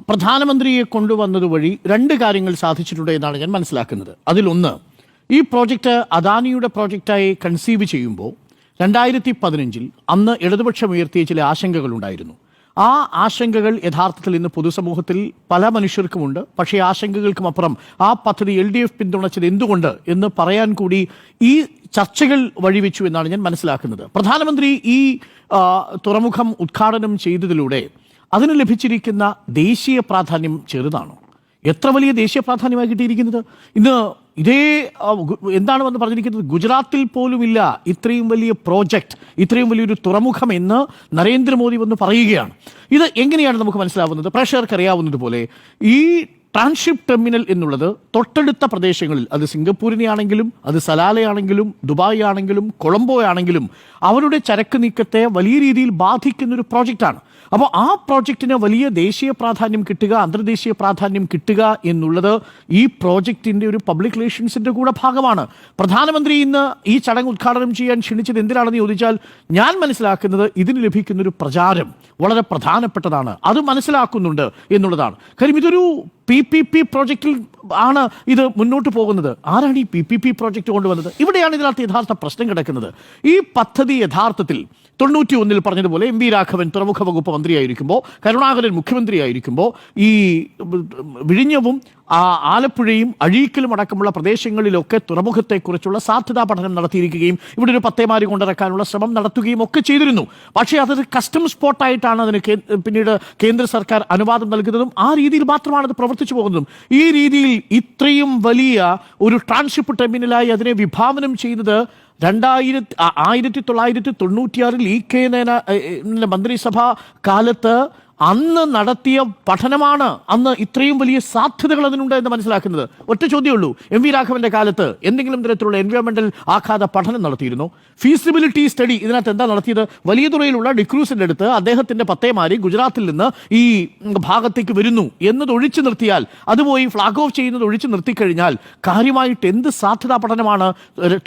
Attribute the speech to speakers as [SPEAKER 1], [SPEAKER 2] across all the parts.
[SPEAKER 1] പ്രധാനമന്ത്രിയെ കൊണ്ടുവന്നത് വഴി രണ്ട് കാര്യങ്ങൾ സാധിച്ചിട്ടുണ്ട് എന്നാണ് ഞാൻ മനസ്സിലാക്കുന്നത്. അതിലൊന്ന്, ഈ പ്രോജക്റ്റ് അദാനിയുടെ പ്രോജക്റ്റായി കൺസീവ് ചെയ്യുമ്പോൾ 2015 അന്ന് ഇടതുപക്ഷം ഉയർത്തിയ ചില ആശങ്കകളുണ്ടായിരുന്നു. ആ ആശങ്കകൾ യഥാർത്ഥത്തിൽ ഇന്ന് പൊതുസമൂഹത്തിൽ പല മനുഷ്യർക്കുമുണ്ട്. പക്ഷേ ആശങ്കകൾക്കും അപ്പുറം ആ പദ്ധതി LDF പിന്തുണച്ചത് എന്തുകൊണ്ട് എന്ന് പറയാൻ കൂടി ഈ ചർച്ചകൾ വഴിവെച്ചു എന്നാണ് ഞാൻ മനസ്സിലാക്കുന്നത്. പ്രധാനമന്ത്രി ഈ തുറമുഖം ഉദ്ഘാടനം ചെയ്തതിലൂടെ അതിന് ലഭിച്ചിരിക്കുന്ന ദേശീയ പ്രാധാന്യം ചെറുതാണോ? എത്ര വലിയ ദേശീയ പ്രാധാന്യമായി കിട്ടിയിരിക്കുന്നത്? ഇന്ന് ഇതേ എന്താണ് വന്ന് പറഞ്ഞിരിക്കുന്നത്, ഗുജറാത്തിൽ പോലുമില്ല ഇത്രയും വലിയ പ്രോജക്റ്റ്, ഇത്രയും വലിയൊരു തുറമുഖം എന്ന് നരേന്ദ്രമോദി വന്ന് പറയുകയാണ്. ഇത് എങ്ങനെയാണ് നമുക്ക് മനസ്സിലാവുന്നത്? പ്രേക്ഷകർക്ക് അറിയാവുന്നതുപോലെ ഈ ട്രാൻസ്ഷിപ്പ് ടെർമിനൽ എന്നുള്ളത് തൊട്ടടുത്ത പ്രദേശങ്ങളിൽ, അത് സിംഗപ്പൂരിനെ ആണെങ്കിലും അത് സലാലയാണെങ്കിലും ദുബായ് ആണെങ്കിലും കൊളംബോ ആണെങ്കിലും അവരുടെ ചരക്ക് നീക്കത്തെ വലിയ രീതിയിൽ ബാധിക്കുന്നൊരു പ്രോജക്റ്റാണ്. അപ്പോൾ ആ പ്രോജക്റ്റിന് വലിയ ദേശീയ പ്രാധാന്യം കിട്ടുക, അന്തർദേശീയ പ്രാധാന്യം കിട്ടുക എന്നുള്ളത് ഈ പ്രോജക്റ്റിൻ്റെ ഒരു പബ്ലിക് റിലേഷൻസിൻ്റെ കൂടെ ഭാഗമാണ്. പ്രധാനമന്ത്രി ഇന്ന് ഈ ചടങ്ങ് ഉദ്ഘാടനം ചെയ്യാൻ ക്ഷണിച്ചത് എന്തിനാണെന്ന് ചോദിച്ചാൽ ഞാൻ മനസ്സിലാക്കുന്നത് ഇതിന് ലഭിക്കുന്നൊരു പ്രചാരം വളരെ പ്രധാനപ്പെട്ടതാണ്, അത് മനസ്സിലാക്കുന്നുണ്ട് എന്നുള്ളതാണ്. കാര്യം ഇതൊരു PPP പ്രോജക്റ്റിൽ ആണ് ഇത് മുന്നോട്ട് പോകുന്നത്. ആരാണ് ഈ PPP പ്രോജക്റ്റ് കൊണ്ടുവന്നത്? ഇവിടെയാണ് ഇതിനകത്ത് യഥാർത്ഥ പ്രശ്നം കിടക്കുന്നത്. ഈ പദ്ധതി യഥാർത്ഥത്തിൽ 91 പറഞ്ഞതുപോലെ MV രാഘവൻ തുറമുഖ വകുപ്പ് മന്ത്രിയായിരിക്കുമ്പോൾ, കരുണാകരൻ മുഖ്യമന്ത്രിയായിരിക്കുമ്പോൾ ഈ വിഴിഞ്ഞവും ആലപ്പുഴയും അഴീക്കലും അടക്കമുള്ള പ്രദേശങ്ങളിലൊക്കെ തുറമുഖത്തെക്കുറിച്ചുള്ള സാധ്യതാ പഠനം നടത്തിയിരിക്കുകയും ഇവിടെ ഒരു പത്തേമാരി കൊണ്ടിറക്കാനുള്ള ശ്രമം നടത്തുകയും ഒക്കെ ചെയ്തിരുന്നു. പക്ഷേ അതൊരു കസ്റ്റം സ്പോട്ടായിട്ടാണ് അതിന് പിന്നീട് കേന്ദ്ര സർക്കാർ അനുവാദം നൽകുന്നതും ആ രീതിയിൽ മാത്രമാണ് അത് പ്രവർത്തിച്ചു പോകുന്നതും. ഈ രീതിയിൽ ഇത്രയും വലിയ ഒരു ട്രാൻസ്ഷിപ്പ് ടെർമിനലായി അതിനെ വിഭാവനം ചെയ്യുന്നത് 1996 EK മന്ത്രിസഭാ കാലത്ത് അന്ന് നടത്തിയ പഠനമാണ് അന്ന് ഇത്രയും വലിയ സാധ്യതകൾ അതിനുണ്ട് എന്ന് മനസ്സിലാക്കുന്നത്. ഒറ്റ ചോദ്യമേ MV രാഘവന്റെ കാലത്ത് എന്തെങ്കിലും തരത്തിലുള്ള എൻവയോൺമെന്റൽ ആഘാത പഠനം നടത്തിയിരുന്നു? ഫീസിബിലിറ്റി സ്റ്റഡി ഇതിനകത്ത് എന്താ നടത്തിയത്? വലിയ തുറയിലുള്ള ഡിക്രൂസിന്റെ അടുത്ത് അദ്ദേഹത്തിന്റെ പത്തേമാരി ഗുജറാത്തിൽ നിന്ന് ഈ ഭാഗത്തേക്ക് വരുന്നു എന്നത് ഒഴിച്ചു നിർത്തിയാൽ, അതുപോയി ഫ്ലാഗ് ഓഫ് ചെയ്യുന്നത് ഒഴിച്ചു നിർത്തിക്കഴിഞ്ഞാൽ കാര്യമായിട്ട് എന്ത് സാധ്യതാ പഠനമാണ്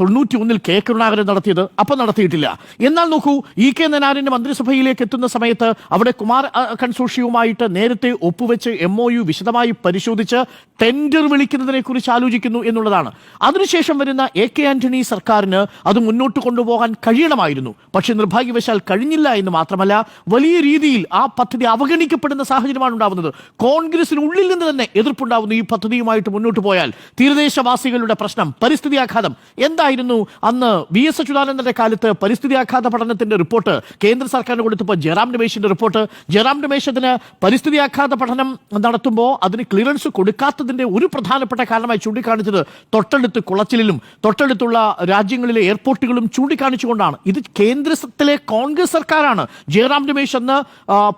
[SPEAKER 1] 91 K കരുണാകരൻ നടത്തിയത്? അപ്പം നടത്തിയിട്ടില്ല. എന്നാൽ നോക്കൂ, EK നായനാരിന്റെ മന്ത്രിസഭയിലേക്ക് എത്തുന്ന സമയത്ത് അവിടെ കുമാർ കൺസോർഷ്യവുമായിട്ട് നേരത്തെ ഒപ്പുവെച്ച് MOU വിശദമായി പരിശോധിച്ച് ടെൻഡർ വിളിക്കുന്നതിനെ കുറിച്ച് ആലോചിക്കുന്നു എന്നുള്ളതാണ്. അതിനുശേഷം വരുന്ന AK ആന്റണി സർക്കാരിന് അത് മുന്നോട്ട് കൊണ്ടുപോകാൻ കഴിയണമായിരുന്നു. പക്ഷെ നിർഭാഗ്യവശാൽ കഴിഞ്ഞില്ല എന്ന് മാത്രമല്ല, വലിയ രീതിയിൽ ആ പദ്ധതി അവഗണിക്കപ്പെടുന്ന സാഹചര്യമാണ് ഉണ്ടാവുന്നത്. കോൺഗ്രസിനുള്ളിൽ നിന്ന് തന്നെ എതിർപ്പുണ്ടാവുന്നു ഈ പദ്ധതിയുമായിട്ട് മുന്നോട്ട് പോയാൽ. തീരദേശവാസികളുടെ പ്രശ്നം, പരിസ്ഥിതി ആഘാതം എന്തായിരുന്നു? അന്ന് VS അച്യുതാനന്ദന്റെ കാലത്ത് പരിസ്ഥിതി ആഘാത പഠനത്തിന്റെ റിപ്പോർട്ട് കേന്ദ്ര സർക്കാരിന് കൊടുത്തപ്പോൾ ജയറാം രമേശിന്റെ റിപ്പോർട്ട്, ജയറാം രമേശത്തിന് പരിസ്ഥിതി ആഘാത പഠനം നടത്തുമ്പോൾ അതിന് ക്ലിയറൻസ് കൊടുക്കാത്തതിന്റെ ഒരു പ്രധാനപ്പെട്ട കാരണമായി ചൂണ്ടിക്കാണിച്ചത് തൊട്ടടുത്ത് കുളച്ചിലും തൊട്ടടുത്തുള്ള രാജ്യങ്ങളിലെ എയർപോർട്ടുകളും ചൂണ്ടിക്കാണിച്ചുകൊണ്ടാണ്. ഇത് കേന്ദ്രത്തിലെ കോൺഗ്രസ് സർക്കാരാണ്. ജയറാം രമേശ് അന്ന്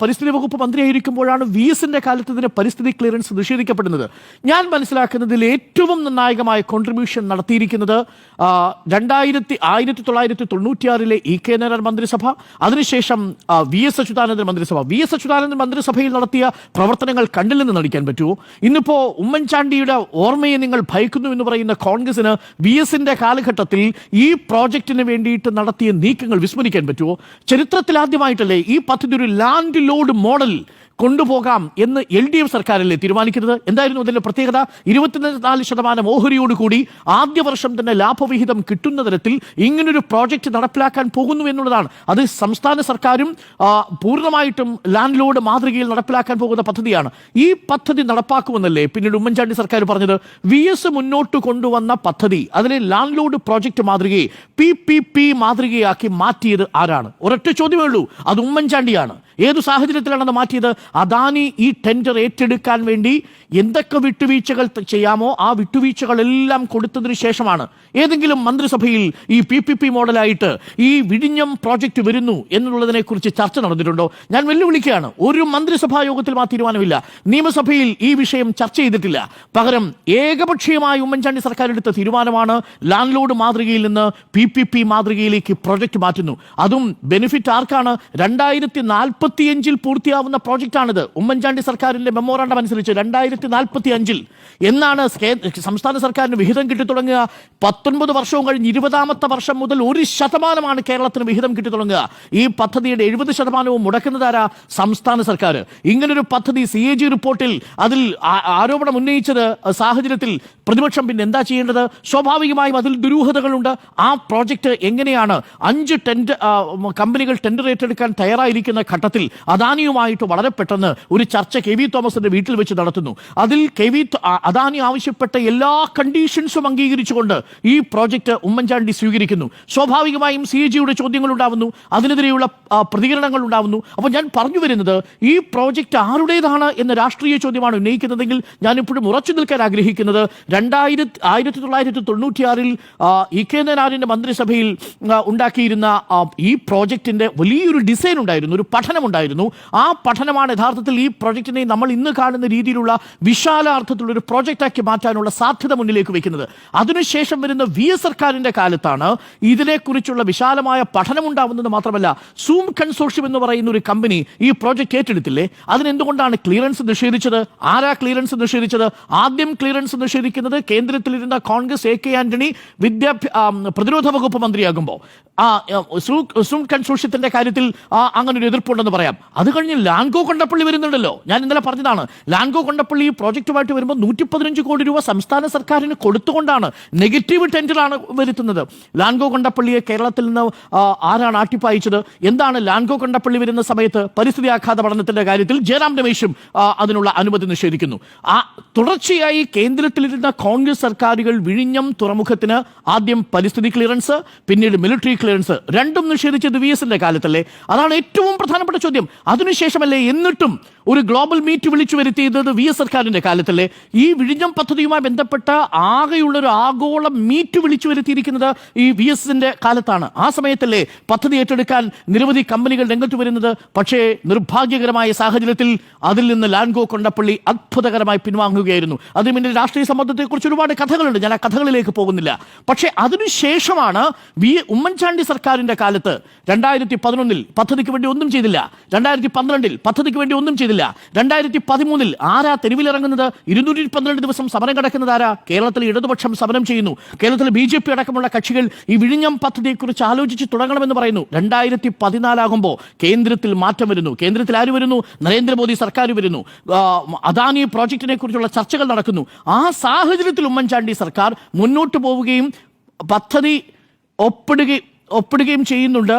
[SPEAKER 1] പരിസ്ഥിതി വകുപ്പ് മന്ത്രിയായിരിക്കുമ്പോഴാണ് VSന്റെ കാലത്ത് ഇതിന് പരിസ്ഥിതി ക്ലിയറൻസ് നിഷേധിക്കപ്പെടുന്നത്. ഞാൻ മനസ്സിലാക്കുന്നതിൽ ഏറ്റവും നിർണായകമായ കോൺട്രിബ്യൂഷൻ നടത്തിയിരിക്കുന്നത് 1996 EK നായനാർ മന്ത്രിസഭ, അതിനുശേഷം VS അച്യുതാനന്ദൻ മന്ത്രിസഭ. VS അച്യുതാനന്ദൻ മന്ത്രിസഭയിൽ നടത്തിയ പ്രവർത്തനങ്ങൾ കണ്ടില്ലെന്ന് നടിക്കാൻ പറ്റുമോ? ഇന്നിപ്പോ ഉമ്മൻചാണ്ടിയുടെ ഓർമ്മയെ നിങ്ങൾ ഭയക്കുന്നു എന്ന് പറയുന്ന കോൺഗ്രസിന് VSന്റെ കാലഘട്ടത്തിൽ ഈ പ്രോജക്റ്റിന് വേണ്ടിയിട്ട് നടത്തിയ നീക്കങ്ങൾ വിസ്മരിക്കാൻ പറ്റുമോ? ചരിത്രത്തിൽ ആദ്യമായിട്ടല്ലേ ഈ പദ്ധതി ഒരു ലാൻഡ് ലോഡ് മോഡൽ കൊണ്ടുപോകാം എന്ന് LDF സർക്കാരല്ലേ തീരുമാനിക്കുന്നത്? എന്തായിരുന്നു അതിന്റെ പ്രത്യേകത? 24% ഓഹരിയോടുകൂടി ആദ്യ വർഷം തന്നെ ലാഭവിഹിതം കിട്ടുന്ന തരത്തിൽ ഇങ്ങനൊരു പ്രോജക്റ്റ് നടപ്പിലാക്കാൻ പോകുന്നു എന്നുള്ളതാണ്. അത് സംസ്ഥാന സർക്കാരും പൂർണ്ണമായിട്ടും ലാൻഡ് ലോഡ് മാതൃകയിൽ നടപ്പിലാക്കാൻ പോകുന്ന പദ്ധതിയാണ്. ഈ പദ്ധതി നടപ്പാക്കുമെന്നല്ലേ പിന്നീട് ഉമ്മൻചാണ്ടി സർക്കാർ പറഞ്ഞത്? VS മുന്നോട്ട് കൊണ്ടുവന്ന പദ്ധതി, അതിലെ ലാൻഡ് ലോഡ് പ്രോജക്റ്റ് മാതൃകയെ PPP മാതൃകയാക്കി മാറ്റിയത് ആരാണ്? ഒരൊറ്റ ചോദ്യമേ ഉള്ളൂ, അത് ഉമ്മൻചാണ്ടിയാണ്. ഏതു സാഹചര്യത്തിലാണെന്ന് മാറ്റിയത്? അദാനി ഈ ടെൻഡർ ഏറ്റെടുക്കാൻ വേണ്ടി എന്തൊക്കെ വിട്ടുവീഴ്ചകൾ ചെയ്യാമോ ആ വിട്ടുവീഴ്ചകളെല്ലാം കൊടുത്തതിന് ശേഷമാണ്. ഏതെങ്കിലും മന്ത്രിസഭയിൽ ഈ PPP മോഡലായിട്ട് ഈ വിഴിഞ്ഞം പ്രോജക്റ്റ് വരുന്നു എന്നുള്ളതിനെ കുറിച്ച് ചർച്ച നടന്നിട്ടുണ്ടോ? ഞാൻ വെല്ലുവിളിക്കുകയാണ്. ഒരു മന്ത്രിസഭാ യോഗത്തിൽ ആ തീരുമാനമില്ല. നിയമസഭയിൽ ഈ വിഷയം ചർച്ച ചെയ്തിട്ടില്ല. പകരം ഏകപക്ഷീയമായി ഉമ്മൻചാണ്ടി സർക്കാർ എടുത്ത തീരുമാനമാണ് ലാൻഡ് ലോഡ് മാതൃകയിൽ നിന്ന് PPP മാതൃകയിലേക്ക് പ്രോജക്റ്റ് മാറ്റുന്നു. അതും ബെനിഫിറ്റ് ആർക്കാണ്? 2040 2045 പൂർത്തിയാവുന്ന പ്രോജക്റ്റാണിത്. ഉമ്മൻചാണ്ടി സർക്കാരിന്റെ മെമ്മോറാണ്ടം അനുസരിച്ച് 2045 എന്നാണ് സംസ്ഥാന സർക്കാരിന് വിഹിതം കിട്ടിത്തുടങ്ങുക. 19 വർഷവും കഴിഞ്ഞ് 20ാമത്തെ വർഷം മുതൽ 1% കേരളത്തിന് വിഹിതം കിട്ടിത്തുടങ്ങുക. ഈ പദ്ധതിയുടെ 70% മുടക്കുന്നതാരാ? സംസ്ഥാന സർക്കാർ. ഇങ്ങനൊരു പദ്ധതി CAG റിപ്പോർട്ടിൽ അതിൽ ആരോപണം ഉന്നയിച്ചത് സാഹചര്യത്തിൽ പ്രതിപക്ഷം പിന്നെ എന്താ ചെയ്യേണ്ടത്? സ്വാഭാവികമായും അതിൽ ദുരൂഹതകളുണ്ട്. ആ പ്രോജക്റ്റ് എങ്ങനെയാണ് 5 കമ്പനികൾ ടെൻഡർ ഏറ്റെടുക്കാൻ തയ്യാറായിരിക്കുന്ന ഘട്ടത്തിൽ അദാനിയുമായിട്ട് വളരെ പെട്ടെന്ന് ഒരു ചർച്ച KV തോമസിന്റെ വീട്ടിൽ വെച്ച് നടത്തുന്നു. അതിൽ അദാനി ആവശ്യപ്പെട്ട എല്ലാ കണ്ടീഷൻസും അംഗീകരിച്ചുകൊണ്ട് ഈ പ്രോജക്റ്റ് ഉമ്മൻചാണ്ടി സ്വീകരിക്കുന്നു. സ്വാഭാവികമായും CAGയുടെ ചോദ്യങ്ങൾ ഉണ്ടാവുന്നു, അതിനെതിരെയുള്ള പ്രതികരണങ്ങൾ ഉണ്ടാവുന്നു. അപ്പോൾ ഞാൻ പറഞ്ഞു വരുന്നത്, ഈ പ്രോജക്റ്റ് ആരുടേതാണ് എന്ന രാഷ്ട്രീയ ചോദ്യമാണ് ഉന്നയിക്കുന്നതെങ്കിൽ ഞാൻ ഇപ്പോഴും ഉറച്ചു നിൽക്കാൻ ആഗ്രഹിക്കുന്നത് 1996 EK നായനാരിന്റെ മന്ത്രിസഭയിൽ ഉണ്ടാക്കിയിരുന്ന ഈ പ്രോജക്റ്റിന്റെ വലിയൊരു ഡിസൈൻ ഉണ്ടായിരുന്നു, ഒരു പഠനമുണ്ടായിരുന്നു. ആ പഠനമാണ് യഥാർത്ഥത്തിൽ ഈ പ്രോജക്റ്റിനെ നമ്മൾ ഇന്ന് കാണുന്ന രീതിയിലുള്ള വിശാല അർത്ഥത്തിലുള്ള ഒരു പ്രോജക്റ്റാക്കി മാറ്റാനുള്ള സാധ്യത മുന്നിലേക്ക് വെക്കുന്നത്. അതിനുശേഷം വരുന്ന VS സർക്കാരിന്റെ കാലത്താണ് ഇതിനെക്കുറിച്ചുള്ള വിശാലമായ പഠനം ഉണ്ടാവുന്നത്. മാത്രമല്ല, സൂം കൺസോർഷ്യം എന്ന് പറയുന്ന ഒരു കമ്പനി ഈ പ്രോജക്റ്റ് ഏറ്റെടുത്തില്ലേ? അതിനെന്തുകൊണ്ടാണ് ക്ലിയറൻസ് നിഷേധിച്ചത്? ആരാ ക്ലിയറൻസ് നിഷേധിച്ചത്? ആദ്യം ക്ലിയറൻസ് നിഷേധിക്കുന്നത് കേന്ദ്രത്തിലിരുന്ന കോൺഗ്രസ് AK ആന്റണി പ്രതിരോധ വകുപ്പ് മന്ത്രിയാകുമ്പോൾ സൂം കൺസോർഷ്യത്തിന്റെ കാര്യത്തിൽ അങ്ങനെ ഒരു എതിർപ്പുണ്ടെന്ന് പറയാം. അത് കഴിഞ്ഞ് ലാൻകോ കൊണ്ടപ്പള്ളി വരുന്നുണ്ടല്ലോ. ഞാൻ ഇന്നലെ പറഞ്ഞതാണ്, ലാൻകോ കൊണ്ടപ്പള്ളി ഈ പ്രോജക്റ്റുമായിട്ട് വരുമ്പോൾ 115 കോടി രൂപ സംസ്ഥാന സർക്കാരിന് കൊടുത്തുകൊണ്ടാണ് നെഗറ്റീവ് ടെൻഡറാണ് വരുത്തുന്നത്. ലാൻകോ കൊണ്ടപ്പള്ളിയെ കേരളത്തിൽ നിന്ന് ആരാണ് ആട്ടിപ്പായിച്ചത്? എന്താണ് ലാൻകോ കൊണ്ടപ്പള്ളി വരുന്ന സമയത്ത് പരിസ്ഥിതി ആഘാത പഠനത്തിന്റെ കാര്യത്തിൽ ജയറാം രമേശും അതിനുള്ള അനുമതി നിഷേധിക്കുന്നു. തുടർച്ചയായി കേന്ദ്രത്തിലിരുന്ന കോൺഗ്രസ് സർക്കാരുകൾ വിഴിഞ്ഞം തുറമുഖത്തിന് ആദ്യം പരിസ്ഥിതി ക്ലിയറൻസ്, പിന്നീട് മിലിറ്ററി ക്ലിയറൻസ് രണ്ടും നിഷേധിച്ചത് VSന്റെ കാലത്തല്ലേ? അതാണ് ഏറ്റവും പ്രധാനപ്പെട്ട ചോദ്യം. അതിനുശേഷമല്ലേ എന്നിട്ടും ഒരു ഗ്ലോബൽ മീറ്റ് വിളിച്ചു വരുത്തിയത് VS സർക്കാരിന്റെ കാലത്തല്ലേ? ഈ വിഴിഞ്ഞം പദ്ധതിയുമായി ബന്ധപ്പെട്ട ആകെയുള്ളൊരു ആഗോള മീറ്റ് വിളിച്ചു വരുത്തിയിരിക്കുന്നത് ഈ VSന്റെ കാലത്താണ്. ആ സമയത്തല്ലേ പദ്ധതി ഏറ്റെടുക്കാൻ നിരവധി കമ്പനികൾ രംഗത്ത് വരുന്നത്? പക്ഷേ നിർഭാഗ്യകരമായ സാഹചര്യത്തിൽ അതിൽ നിന്ന് ലാൻകോ കൊണ്ടപ്പള്ളി അത്ഭുതകരമായി പിൻവാങ്ങുകയായിരുന്നു. അതിന് പിന്നിൽ രാഷ്ട്രീയ സമ്മർദ്ദത്തെക്കുറിച്ച് ഒരുപാട് കഥകളുണ്ട്, ഞാൻ ആ കഥകളിലേക്ക് പോകുന്നില്ല. പക്ഷേ അതിനുശേഷമാണ് ഉമ്മൻചാണ്ടി സർക്കാരിന്റെ കാലത്ത് 2011 പദ്ധതിക്ക് വേണ്ടി ഒന്നും ചെയ്തില്ല, 2012 പദ്ധതിക്ക് വേണ്ടി ഒന്നും ചെയ്തില്ല, 2013 ആരാ തെരുവിലിറങ്ങുന്നത്? 212 ദിവസം സമരം കിടക്കുന്നത് ആരാ? കേരളത്തിൽ ഇടതുപക്ഷം സമരം ചെയ്യുന്നു. കേരളത്തിൽ BJP അടക്കമുള്ള കക്ഷികൾ ഈ വിഴിഞ്ഞം പദ്ധതിയെക്കുറിച്ച് ആലോചിച്ച് തുടങ്ങണമെന്ന് പറയുന്നു. 2014 ആകുമ്പോൾ കേന്ദ്രത്തിൽ മാറ്റം വരുന്നു. കേന്ദ്രത്തിൽ ആര് വരുന്നു? നരേന്ദ്രമോദി സർക്കാർ വരുന്നു. അദാനി പ്രോജക്റ്റിനെ കുറിച്ചുള്ള ചർച്ചകൾ നടക്കുന്നു. ആ സാഹചര്യത്തിൽ ഉമ്മൻചാണ്ടി സർക്കാർ മുന്നോട്ട് പോവുകയും പദ്ധതി ഒപ്പിടുകയും ചെയ്യുന്നുണ്ട്.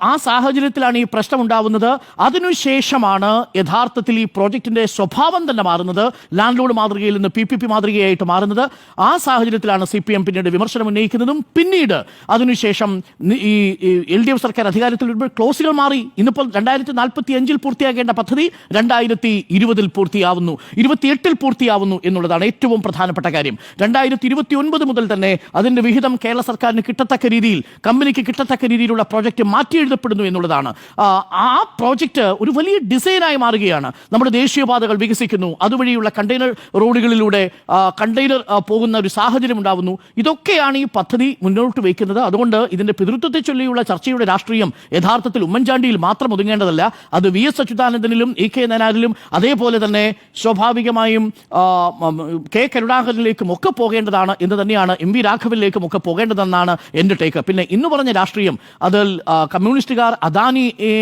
[SPEAKER 1] ആ സാഹചര്യത്തിലാണ് ഈ പ്രശ്നം ഉണ്ടാവുന്നത്. അതിനുശേഷമാണ് യഥാർത്ഥത്തിൽ ഈ പ്രോജക്റ്റിന്റെ സ്വഭാവം തന്നെ മാറുന്നത്, ലാൻഡ് ലോഡ് മാതൃകയിൽ നിന്ന് PPP മാതൃകയായിട്ട് മാറുന്നത്. ആ സാഹചര്യത്തിലാണ് CPM പിന്നീട് വിമർശനം ഉന്നയിക്കുന്നതും. പിന്നീട് അതിനുശേഷം ഈ LDF സർക്കാർ അധികാരത്തിൽ വരുമ്പോൾ ക്ലോസുകൾ മാറി. ഇന്നിപ്പോൾ 2045 പൂർത്തിയാകേണ്ട പദ്ധതി 2020 പൂർത്തിയാവുന്നു, 28 പൂർത്തിയാവുന്നു എന്നുള്ളതാണ് ഏറ്റവും പ്രധാനപ്പെട്ട കാര്യം. 2029 മുതൽ തന്നെ അതിന്റെ വിഹിതം കേരള സർക്കാരിന് കിട്ടത്തക്ക രീതിയിൽ, കമ്പനിക്ക് കിട്ടത്തക്ക രീതിയിലുള്ള പ്രോജക്റ്റ് മാറ്റി എഴുതപ്പെടുന്നു എന്നുള്ളതാണ്. ആ പ്രോജക്റ്റ് ഒരു വലിയ ഡിസൈനായി മാറുകയാണ്. നമ്മുടെ ദേശീയപാതകൾ വികസിക്കുന്നു, അതുവഴിയുള്ള കണ്ടെയ്നർ റോഡുകളിലൂടെ കണ്ടെയ്നർ പോകുന്ന ഒരു സാഹചര്യം ഉണ്ടാവുന്നു. ഇതൊക്കെയാണ് ഈ പദ്ധതി മുന്നോട്ട് വയ്ക്കുന്നത്. അതുകൊണ്ട് ഇതിന്റെ പിതൃത്വത്തെ ചൊല്ലിയുള്ള ചർച്ചയുടെ രാഷ്ട്രീയം യഥാർത്ഥത്തിൽ ഉമ്മൻചാണ്ടിയിൽ മാത്രം ഒതുങ്ങേണ്ടതല്ല, അത് VS അച്യുതാനന്ദനിലും EK നായനാരിലും അതേപോലെ തന്നെ സ്വാഭാവികമായും K കരുണാകരനിലേക്കും ഒക്കെ പോകേണ്ടതാണ് എന്ന് തന്നെയാണ്, MV രാഘവനിലേക്കും ഒക്കെ പോകേണ്ടതെന്നാണ് എൻ്റെ ടേക്ക്. പിന്നെ ഇന്ന് പറഞ്ഞ രാഷ്ട്രീയം, അതിൽ കമ്മ്യൂണിസ്റ്റുകാർ അദാനിയെ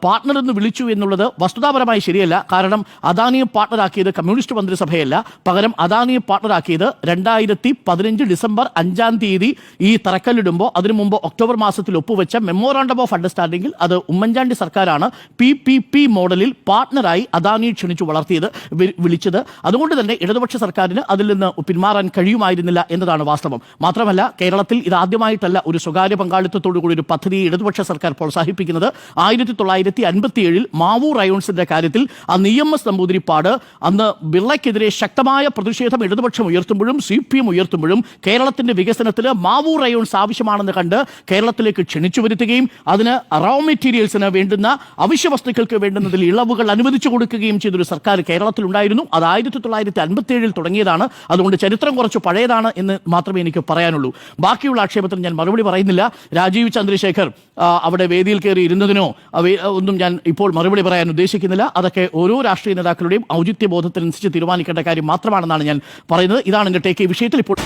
[SPEAKER 1] പാർട്ണർ എന്ന് വിളിച്ചു എന്നുള്ളത് വസ്തുതാപരമായി ശരിയല്ല. കാരണം അദാനിയെ പാർട്ണറാക്കിയത് കമ്മ്യൂണിസ്റ്റ് മന്ത്രിസഭയല്ല, പകരം അദാനിയെ പാർട്ണറാക്കിയത് 2015 ഡിസംബർ 5 ഈ തറക്കല്ലിടുമ്പോൾ അതിനു മുമ്പ് ഒക്ടോബർ മാസത്തിൽ ഒപ്പുവെച്ച മെമ്മോറാണ്ടം ഓഫ് അണ്ടർസ്റ്റാൻഡിംഗിൽ അത് ഉമ്മൻചാണ്ടി സർക്കാരാണ് PPP മോഡലിൽ പാർട്ണറായി അദാനിയെ ക്ഷണിച്ചു വിളിച്ചത്. അതുകൊണ്ട് തന്നെ ഇടതുപക്ഷ സർക്കാരിന് അതിൽ നിന്ന് പിന്മാറാൻ കഴിയുമായിരുന്നില്ല എന്നതാണ് വാസ്തവം. മാത്രമല്ല, കേരളത്തിൽ ഇതാദ്യമായിട്ടല്ല ഒരു സ്വകാര്യ പങ്കാളിത്തത്തോടു കൂടി ഒരു പദ്ധതി ഇടതുപക്ഷ സർക്കാർ പ്രോത്സാഹിപ്പിക്കുന്നത്. 1957 മാവൂർ റയോൺസിന്റെ കാര്യത്തിൽ അന്ന് EMS നമ്പൂതിരിപ്പാട് അന്ന് ബിർളയ്ക്കെതിരെ ശക്തമായ പ്രതിഷേധം ഇടതുപക്ഷം ഉയർത്തുമ്പോഴും CPM ഉയർത്തുമ്പോഴും കേരളത്തിന്റെ വികസനത്തിന് മാവൂർ റയോൺസ് ആവശ്യമാണെന്ന് കണ്ട് കേരളത്തിലേക്ക് ക്ഷണിച്ചു വരുത്തുകയും അതിന് റോ മെറ്റീരിയൽസിന് വേണ്ടുന്ന അവശ്യ വസ്തുക്കൾക്ക് വേണ്ടുന്നതിൽ ഇളവുകൾ അനുവദിച്ചു കൊടുക്കുകയും ചെയ്തൊരു സർക്കാർ കേരളത്തിലുണ്ടായിരുന്നു. അത് 1957 തുടങ്ങിയതാണ്. അതുകൊണ്ട് ചരിത്രം കുറച്ച് പഴയതാണ് എന്ന് മാത്രമേ എനിക്ക് പറയാനുള്ളൂ. ബാക്കിയുള്ള ആക്ഷേപത്തിന് ഞാൻ മറുപടി പറയുന്നില്ല. രാജീവ് ചന്ദ്രശേഖർ അവിടെ വേദിയിൽ കയറി ഇരുന്നതിനോ ഒന്നും ഞാൻ ഇപ്പോൾ മറുപടി പറയാൻ ഉദ്ദേശിക്കുന്നില്ല. അതൊക്കെ ഓരോ രാഷ്ട്രീയ നേതാക്കളുടെയും ഔചിത്യബോധത്തിനനുസരിച്ച് തീരുമാനിക്കേണ്ട കാര്യം മാത്രമാണെന്നാണ് ഞാൻ പറയുന്നത്. ഇതാണ് എൻ്റെ ടേക്ക് ഈ വിഷയത്തിൽ ഇപ്പോൾ.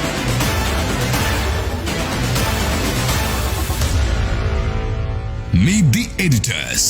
[SPEAKER 2] Meet the editors.